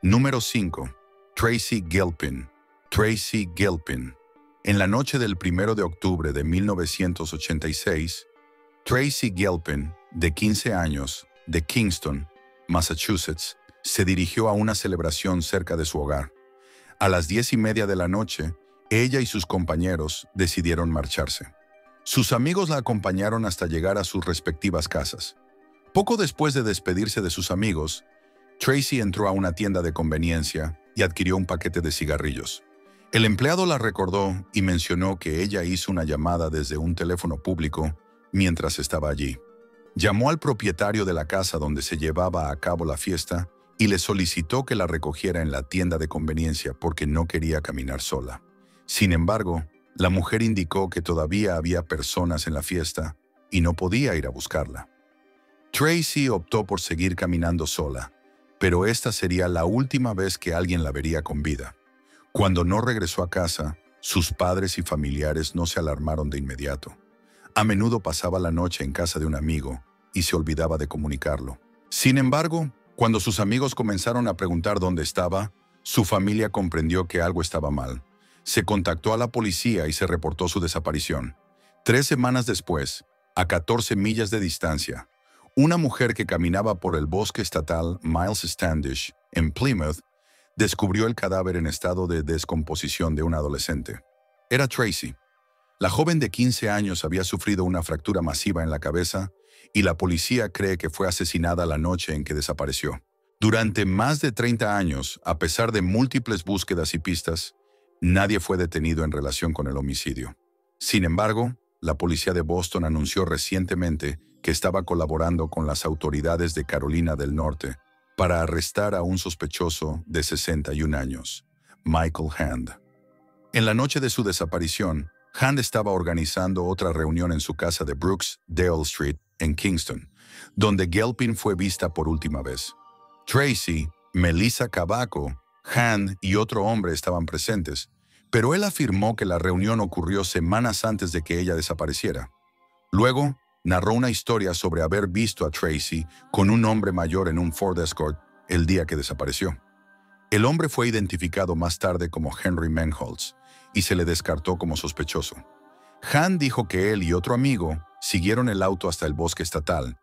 Número 5. Tracy Gilpin. Tracy Gilpin. En la noche del 1 de octubre de 1986, Tracy Gilpin, de 15 años, de Kingston, Massachusetts, se dirigió a una celebración cerca de su hogar. A las 10:30 de la noche, ella y sus compañeros decidieron marcharse. Sus amigos la acompañaron hasta llegar a sus respectivas casas. Poco después de despedirse de sus amigos, Tracy entró a una tienda de conveniencia y adquirió un paquete de cigarrillos. El empleado la recordó y mencionó que ella hizo una llamada desde un teléfono público mientras estaba allí. Llamó al propietario de la casa donde se llevaba a cabo la fiesta y le solicitó que la recogiera en la tienda de conveniencia porque no quería caminar sola. Sin embargo, la mujer indicó que todavía había personas en la fiesta y no podía ir a buscarla. Tracy optó por seguir caminando sola, pero esta sería la última vez que alguien la vería con vida. Cuando no regresó a casa, sus padres y familiares no se alarmaron de inmediato. A menudo pasaba la noche en casa de un amigo y se olvidaba de comunicarlo. Sin embargo, cuando sus amigos comenzaron a preguntar dónde estaba, su familia comprendió que algo estaba mal. Se contactó a la policía y se reportó su desaparición. 3 semanas después, a 14 millas de distancia, una mujer que caminaba por el bosque estatal Miles Standish, en Plymouth, descubrió el cadáver en estado de descomposición de un adolescente. Era Tracy. La joven de 15 años había sufrido una fractura masiva en la cabeza y la policía cree que fue asesinada la noche en que desapareció. Durante más de 30 años, a pesar de múltiples búsquedas y pistas, nadie fue detenido en relación con el homicidio. Sin embargo, la policía de Boston anunció recientemente que estaba colaborando con las autoridades de Carolina del Norte para arrestar a un sospechoso de 61 años, Michael Hand. En la noche de su desaparición, Hand estaba organizando otra reunión en su casa de Brooks Dale Street, en Kingston, donde Gilpin fue vista por última vez. Tracy, Melissa Cabaco, Hand y otro hombre estaban presentes, pero él afirmó que la reunión ocurrió semanas antes de que ella desapareciera. Luego, narró una historia sobre haber visto a Tracy con un hombre mayor en un Ford Escort el día que desapareció. El hombre fue identificado más tarde como Henry Menholtz y se le descartó como sospechoso. Han dijo que él y otro amigo siguieron el auto hasta el bosque estatal,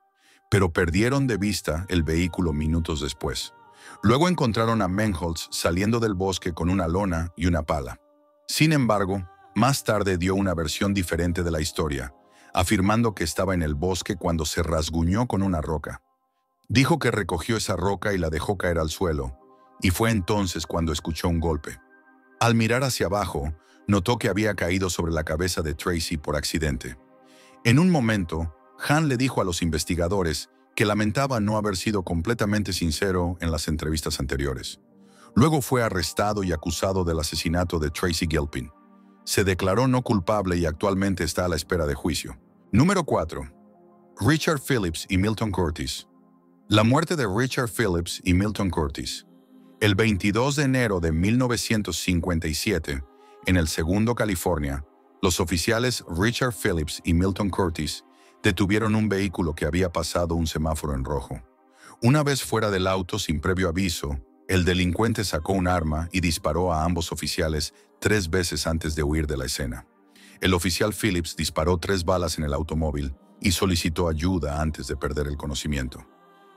pero perdieron de vista el vehículo minutos después. Luego encontraron a Menholtz saliendo del bosque con una lona y una pala. Sin embargo, más tarde dio una versión diferente de la historia, afirmando que estaba en el bosque cuando se rasguñó con una roca. Dijo que recogió esa roca y la dejó caer al suelo, y fue entonces cuando escuchó un golpe. Al mirar hacia abajo, notó que había caído sobre la cabeza de Tracy por accidente. En un momento, Han le dijo a los investigadores que lamentaba no haber sido completamente sincero en las entrevistas anteriores. Luego fue arrestado y acusado del asesinato de Tracy Gilpin. Se declaró no culpable y actualmente está a la espera de juicio. Número 4. Richard Phillips y Milton Curtis. La muerte de Richard Phillips y Milton Curtis. El 22 de enero de 1957, en el Segundo California, los oficiales Richard Phillips y Milton Curtis detuvieron un vehículo que había pasado un semáforo en rojo. Una vez fuera del auto sin previo aviso, el delincuente sacó un arma y disparó a ambos oficiales 3 veces antes de huir de la escena. El oficial Phillips disparó 3 balas en el automóvil y solicitó ayuda antes de perder el conocimiento.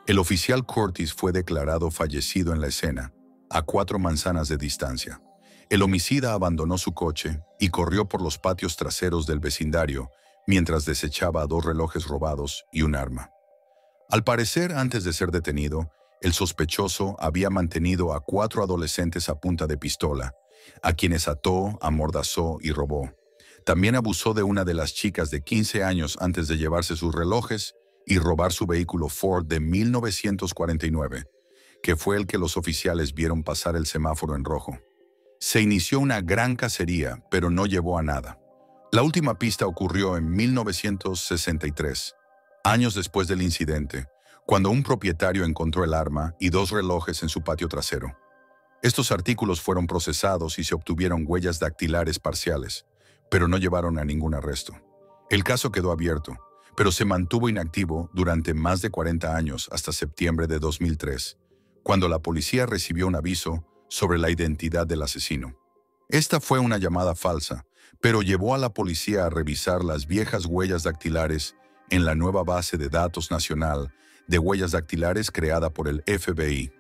El oficial Curtis fue declarado fallecido en la escena, a 4 manzanas de distancia. El homicida abandonó su coche y corrió por los patios traseros del vecindario mientras desechaba 2 relojes robados y un arma. Al parecer, antes de ser detenido, el sospechoso había mantenido a 4 adolescentes a punta de pistola, a quienes ató, amordazó y robó. También abusó de una de las chicas de 15 años antes de llevarse sus relojes y robar su vehículo Ford de 1949, que fue el que los oficiales vieron pasar el semáforo en rojo. Se inició una gran cacería, pero no llevó a nada. La última pista ocurrió en 1963, años después del incidente, cuando un propietario encontró el arma y 2 relojes en su patio trasero. Estos artículos fueron procesados y se obtuvieron huellas dactilares parciales, pero no llevaron a ningún arresto. El caso quedó abierto, pero se mantuvo inactivo durante más de 40 años hasta septiembre de 2003, cuando la policía recibió un aviso sobre la identidad del asesino. Esta fue una llamada falsa, pero llevó a la policía a revisar las viejas huellas dactilares en la nueva base de datos nacional de huellas dactilares creada por el FBI.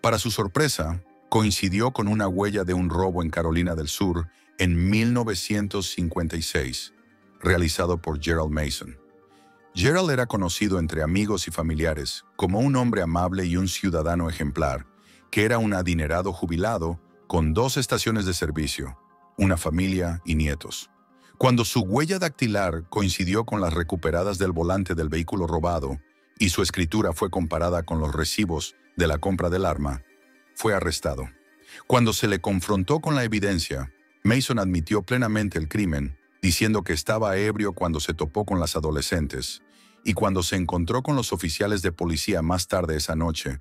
Para su sorpresa, coincidió con una huella de un robo en Carolina del Sur en 1956, realizado por Gerald Mason. Gerald era conocido entre amigos y familiares como un hombre amable y un ciudadano ejemplar, que era un adinerado jubilado con 2 estaciones de servicio, una familia y nietos. Cuando su huella dactilar coincidió con las recuperadas del volante del vehículo robado y su escritura fue comparada con los recibos de la compra del arma, fue arrestado. Cuando se le confrontó con la evidencia, Mason admitió plenamente el crimen, diciendo que estaba ebrio cuando se topó con las adolescentes y cuando se encontró con los oficiales de policía más tarde esa noche,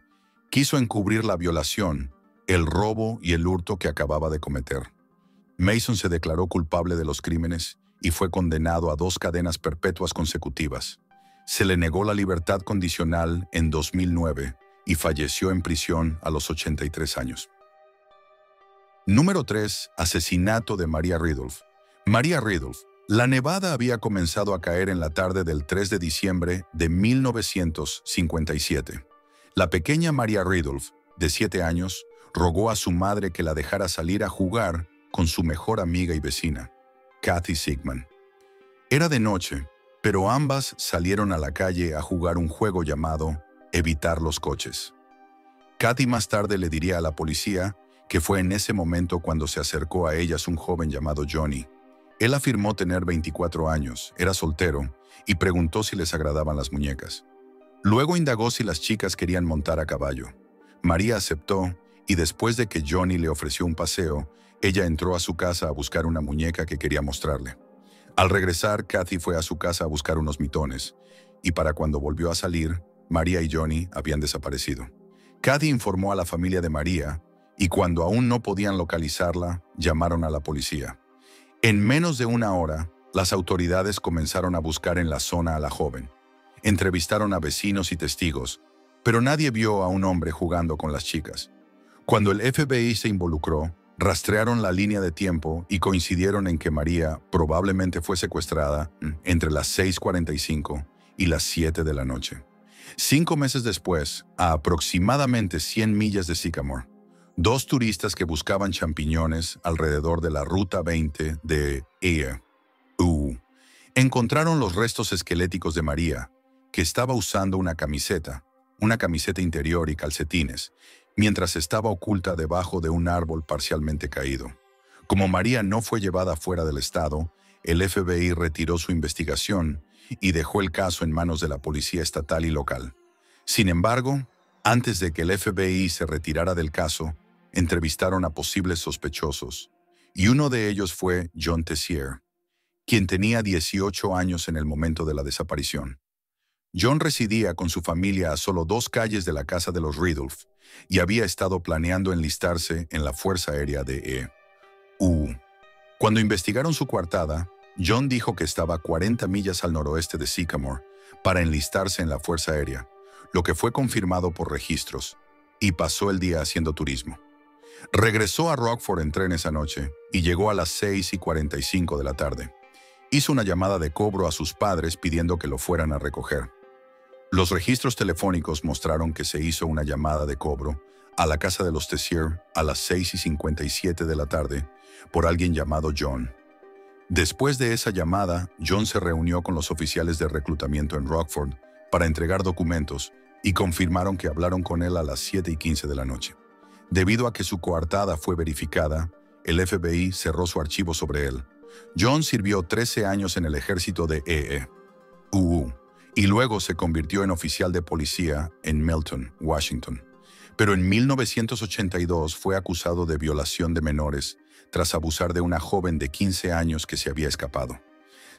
quiso encubrir la violación, el robo y el hurto que acababa de cometer. Mason se declaró culpable de los crímenes y fue condenado a 2 cadenas perpetuas consecutivas. Se le negó la libertad condicional en 2009 y falleció en prisión a los 83 años. Número 3. Asesinato de Maria Ridulph. Maria Ridulph. La nevada había comenzado a caer en la tarde del 3 de diciembre de 1957. La pequeña Maria Ridulph, de 7 años, rogó a su madre que la dejara salir a jugar con su mejor amiga y vecina, Kathy Sigman. Era de noche, pero ambas salieron a la calle a jugar un juego llamado Evitar los coches. Kathy más tarde le diría a la policía que fue en ese momento cuando se acercó a ellas un joven llamado Johnny. Él afirmó tener 24 años, era soltero, y preguntó si les agradaban las muñecas. Luego indagó si las chicas querían montar a caballo. María aceptó, y después de que Johnny le ofreció un paseo, ella entró a su casa a buscar una muñeca que quería mostrarle. Al regresar, Kathy fue a su casa a buscar unos mitones, y para cuando volvió a salir, María y Johnny habían desaparecido. Kathy informó a la familia de María, y cuando aún no podían localizarla, llamaron a la policía. En menos de una hora, las autoridades comenzaron a buscar en la zona a la joven. Entrevistaron a vecinos y testigos, pero nadie vio a un hombre jugando con las chicas. Cuando el FBI se involucró, rastrearon la línea de tiempo y coincidieron en que María probablemente fue secuestrada entre las 6:45 y las 7 de la noche. 5 meses después, a aproximadamente 100 millas de Sycamore, 2 turistas que buscaban champiñones alrededor de la Ruta 20 de encontraron los restos esqueléticos de María, que estaba usando una camiseta interior y calcetines, mientras estaba oculta debajo de un árbol parcialmente caído. Como María no fue llevada fuera del estado, el FBI retiró su investigación y dejó el caso en manos de la policía estatal y local. Sin embargo, antes de que el FBI se retirara del caso, entrevistaron a posibles sospechosos, y uno de ellos fue John Tessier, quien tenía 18 años en el momento de la desaparición. John residía con su familia a solo 2 calles de la casa de los Ridulph y había estado planeando enlistarse en la Fuerza Aérea de Cuando investigaron su coartada, John dijo que estaba a 40 millas al noroeste de Sycamore para enlistarse en la Fuerza Aérea, lo que fue confirmado por registros, y pasó el día haciendo turismo. Regresó a Rockford en tren esa noche y llegó a las 6:45 de la tarde. Hizo una llamada de cobro a sus padres pidiendo que lo fueran a recoger. Los registros telefónicos mostraron que se hizo una llamada de cobro a la casa de los Tessier a las 6:57 de la tarde por alguien llamado John. Después de esa llamada, John se reunió con los oficiales de reclutamiento en Rockford para entregar documentos y confirmaron que hablaron con él a las 7:15 de la noche. Debido a que su coartada fue verificada, el FBI cerró su archivo sobre él. John sirvió 13 años en el ejército de y luego se convirtió en oficial de policía en Milton, Washington. Pero en 1982 fue acusado de violación de menores tras abusar de una joven de 15 años que se había escapado.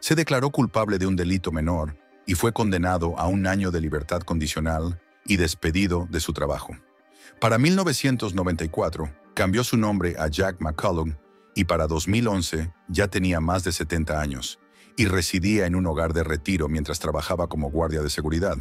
Se declaró culpable de un delito menor y fue condenado a 1 año de libertad condicional y despedido de su trabajo. Para 1994, cambió su nombre a Jack McCollum y para 2011 ya tenía más de 70 años y residía en un hogar de retiro mientras trabajaba como guardia de seguridad.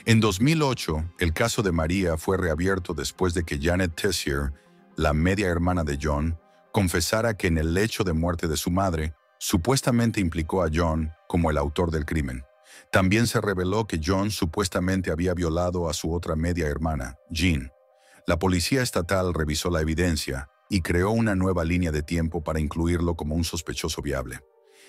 En 2008, el caso de María fue reabierto después de que Janet Tessier, la media hermana de John, confesara que en el lecho de muerte de su madre, supuestamente implicó a John como el autor del crimen. También se reveló que John supuestamente había violado a su otra media hermana, Jean. La policía estatal revisó la evidencia y creó una nueva línea de tiempo para incluirlo como un sospechoso viable.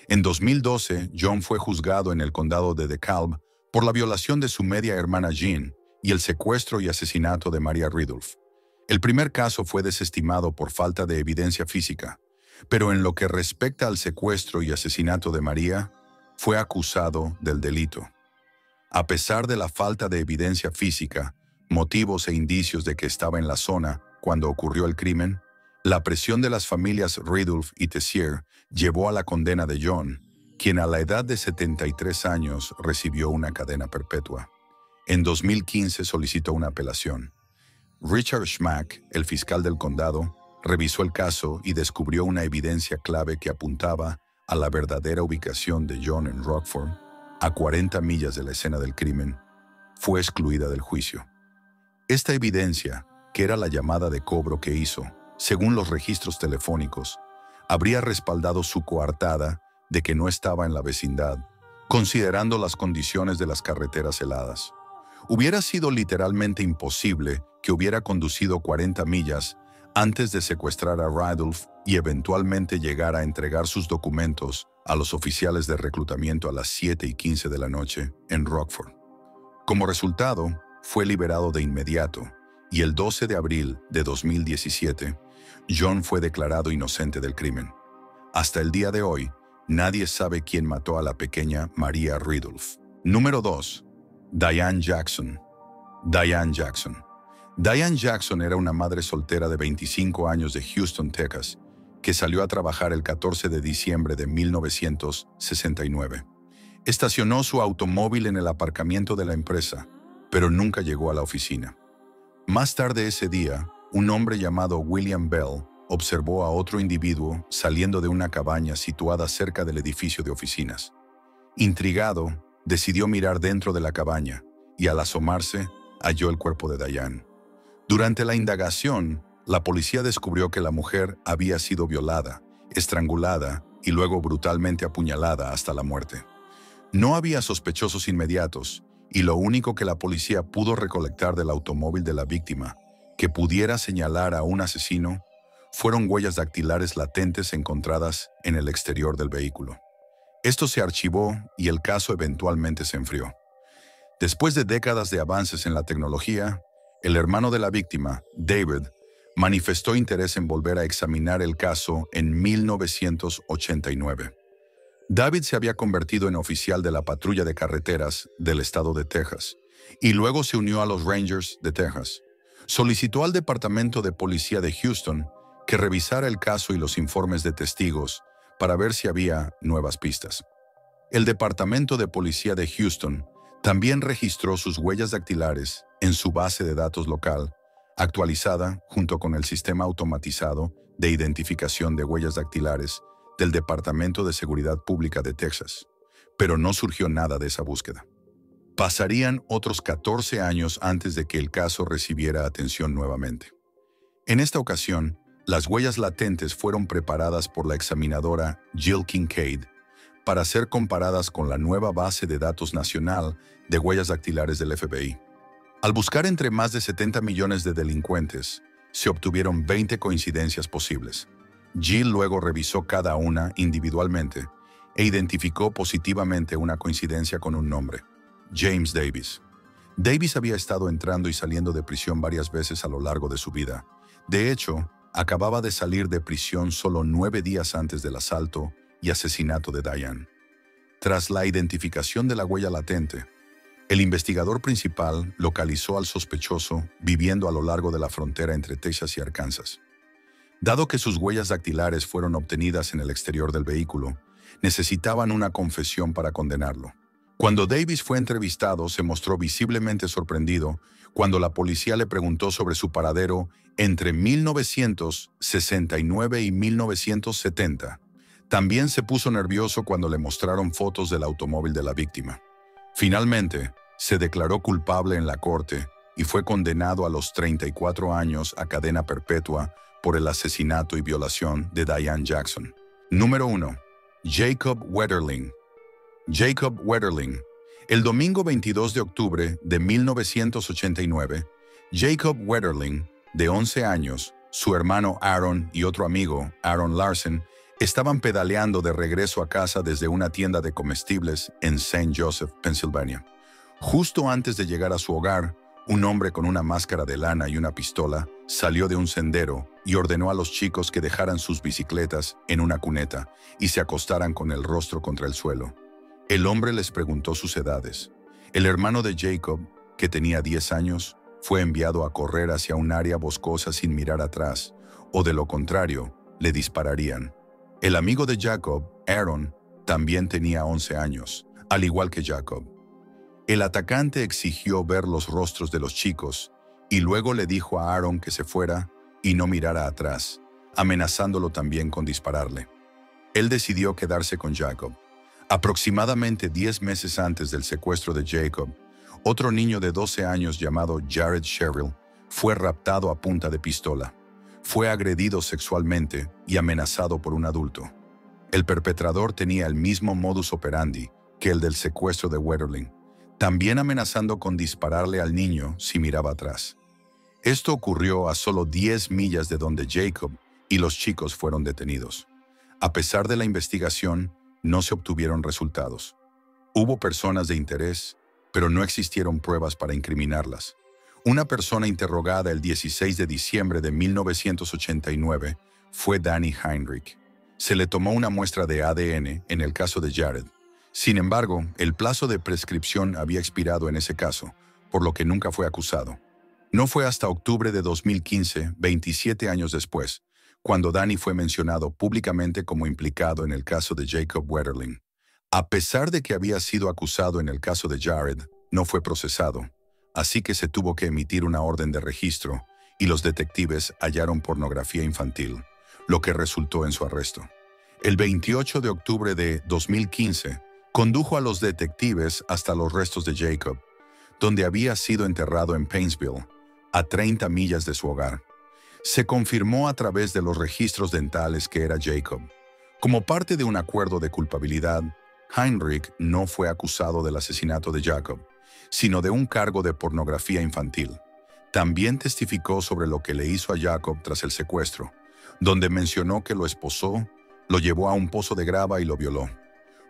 En 2012, John fue juzgado en el condado de DeKalb por la violación de su media hermana Jean y el secuestro y asesinato de Maria Ridulph. El primer caso fue desestimado por falta de evidencia física, pero en lo que respecta al secuestro y asesinato de María, fue acusado del delito. A pesar de la falta de evidencia física, motivos e indicios de que estaba en la zona cuando ocurrió el crimen, la presión de las familias Ridulph y Tessier llevó a la condena de John, quien a la edad de 73 años recibió una cadena perpetua. En 2015 solicitó una apelación. Richard Schmack, el fiscal del condado, revisó el caso y descubrió una evidencia clave que apuntaba a la verdadera ubicación de John en Rockford, a 40 millas de la escena del crimen. Fue excluida del juicio. Esta evidencia, que era la llamada de cobro que hizo, según los registros telefónicos, habría respaldado su coartada de que no estaba en la vecindad, considerando las condiciones de las carreteras heladas. Hubiera sido literalmente imposible que hubiera conducido 40 millas antes de secuestrar a Ridulph y eventualmente llegar a entregar sus documentos a los oficiales de reclutamiento a las 7:15 de la noche en Rockford. Como resultado, fue liberado de inmediato y el 12 de abril de 2017, John fue declarado inocente del crimen. Hasta el día de hoy, nadie sabe quién mató a la pequeña Maria Ridulph. Número 2. Diane Jackson. Diane Jackson. Diane Jackson era una madre soltera de 25 años de Houston, Texas, que salió a trabajar el 14 de diciembre de 1969. Estacionó su automóvil en el aparcamiento de la empresa, pero nunca llegó a la oficina. Más tarde ese día, un hombre llamado William Bell observó a otro individuo saliendo de una cabaña situada cerca del edificio de oficinas. Intrigado, decidió mirar dentro de la cabaña y al asomarse, halló el cuerpo de Diane. Durante la indagación, la policía descubrió que la mujer había sido violada, estrangulada y luego brutalmente apuñalada hasta la muerte. No había sospechosos inmediatos y lo único que la policía pudo recolectar del automóvil de la víctima que pudiera señalar a un asesino fueron huellas dactilares latentes encontradas en el exterior del vehículo. Esto se archivó y el caso eventualmente se enfrió. Después de décadas de avances en la tecnología, el hermano de la víctima, David, manifestó interés en volver a examinar el caso en 1989. David se había convertido en oficial de la patrulla de carreteras del estado de Texas y luego se unió a los Rangers de Texas. Solicitó al Departamento de Policía de Houston que revisara el caso y los informes de testigos para ver si había nuevas pistas. El Departamento de Policía de Houston también registró sus huellas dactilares en su base de datos local, actualizada junto con el sistema automatizado de identificación de huellas dactilares del Departamento de Seguridad Pública de Texas, pero no surgió nada de esa búsqueda. Pasarían otros 14 años antes de que el caso recibiera atención nuevamente. En esta ocasión, las huellas latentes fueron preparadas por la examinadora Jill Kincaid para ser comparadas con la nueva base de datos nacional de huellas dactilares del FBI. Al buscar entre más de 70 millones de delincuentes, se obtuvieron 20 coincidencias posibles. Jill luego revisó cada una individualmente e identificó positivamente una coincidencia con un nombre: James Davis. Davis había estado entrando y saliendo de prisión varias veces a lo largo de su vida. De hecho, acababa de salir de prisión solo 9 días antes del asalto y asesinato de Diane. Tras la identificación de la huella latente, el investigador principal localizó al sospechoso viviendo a lo largo de la frontera entre Texas y Arkansas. Dado que sus huellas dactilares fueron obtenidas en el exterior del vehículo, necesitaban una confesión para condenarlo. Cuando Davis fue entrevistado, se mostró visiblemente sorprendido cuando la policía le preguntó sobre su paradero entre 1969 y 1970. También se puso nervioso cuando le mostraron fotos del automóvil de la víctima. Finalmente, se declaró culpable en la corte y fue condenado a los 34 años a cadena perpetua por el asesinato y violación de Diane Jackson. Número 1. Jacob Wetterling. Jacob Wetterling. El domingo 22 de octubre de 1989, Jacob Wetterling, de 11 años, su hermano Aaron y otro amigo, Aaron Larson, estaban pedaleando de regreso a casa desde una tienda de comestibles en St. Joseph, Pensilvania. Justo antes de llegar a su hogar, un hombre con una máscara de lana y una pistola salió de un sendero y ordenó a los chicos que dejaran sus bicicletas en una cuneta y se acostaran con el rostro contra el suelo. El hombre les preguntó sus edades. El hermano de Jacob, que tenía 10 años, fue enviado a correr hacia un área boscosa sin mirar atrás, o de lo contrario, le dispararían. El amigo de Jacob, Aaron, también tenía 11 años, al igual que Jacob. El atacante exigió ver los rostros de los chicos y luego le dijo a Aaron que se fuera y no mirara atrás, amenazándolo también con dispararle. Él decidió quedarse con Jacob. Aproximadamente 10 meses antes del secuestro de Jacob, otro niño de 12 años llamado Jared Sherrill fue raptado a punta de pistola. Fue agredido sexualmente y amenazado por un adulto. El perpetrador tenía el mismo modus operandi que el del secuestro de Wetterling, también amenazando con dispararle al niño si miraba atrás. Esto ocurrió a solo 10 millas de donde Jacob y los chicos fueron detenidos. A pesar de la investigación, no se obtuvieron resultados. Hubo personas de interés, pero no existieron pruebas para incriminarlas. Una persona interrogada el 16 de diciembre de 1989 fue Danny Heinrich. Se le tomó una muestra de ADN en el caso de Jared. Sin embargo, el plazo de prescripción había expirado en ese caso, por lo que nunca fue acusado. No fue hasta octubre de 2015, 27 años después, cuando Danny fue mencionado públicamente como implicado en el caso de Jacob Wetterling. A pesar de que había sido acusado en el caso de Jared, no fue procesado, así que se tuvo que emitir una orden de registro y los detectives hallaron pornografía infantil, lo que resultó en su arresto. El 28 de octubre de 2015, condujo a los detectives hasta los restos de Jacob, donde había sido enterrado en Paintsville, a 30 millas de su hogar. Se confirmó a través de los registros dentales que era Jacob. Como parte de un acuerdo de culpabilidad, Heinrich no fue acusado del asesinato de Jacob, sino de un cargo de pornografía infantil. También testificó sobre lo que le hizo a Jacob tras el secuestro, donde mencionó que lo esposó, lo llevó a un pozo de grava y lo violó.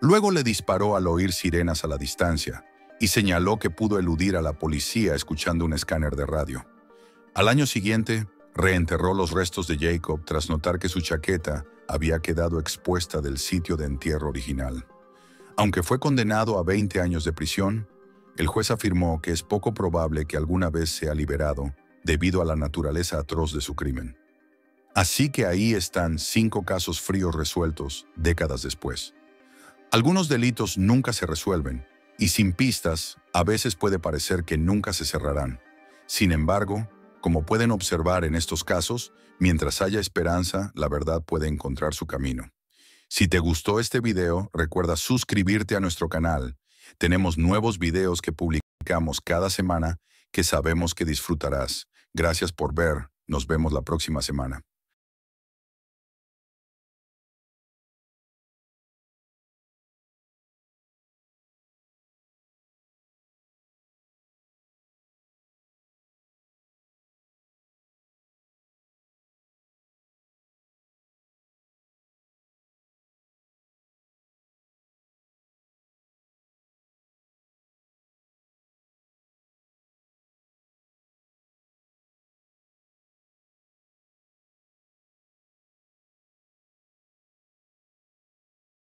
Luego le disparó al oír sirenas a la distancia y señaló que pudo eludir a la policía escuchando un escáner de radio. Al año siguiente, reenterró los restos de Jacob tras notar que su chaqueta había quedado expuesta del sitio de entierro original. Aunque fue condenado a 20 años de prisión, el juez afirmó que es poco probable que alguna vez sea liberado debido a la naturaleza atroz de su crimen. Así que ahí están 5 casos fríos resueltos décadas después. Algunos delitos nunca se resuelven, y sin pistas, a veces puede parecer que nunca se cerrarán. Sin embargo, como pueden observar en estos casos, mientras haya esperanza, la verdad puede encontrar su camino. Si te gustó este video, recuerda suscribirte a nuestro canal. Tenemos nuevos videos que publicamos cada semana que sabemos que disfrutarás. Gracias por ver. Nos vemos la próxima semana.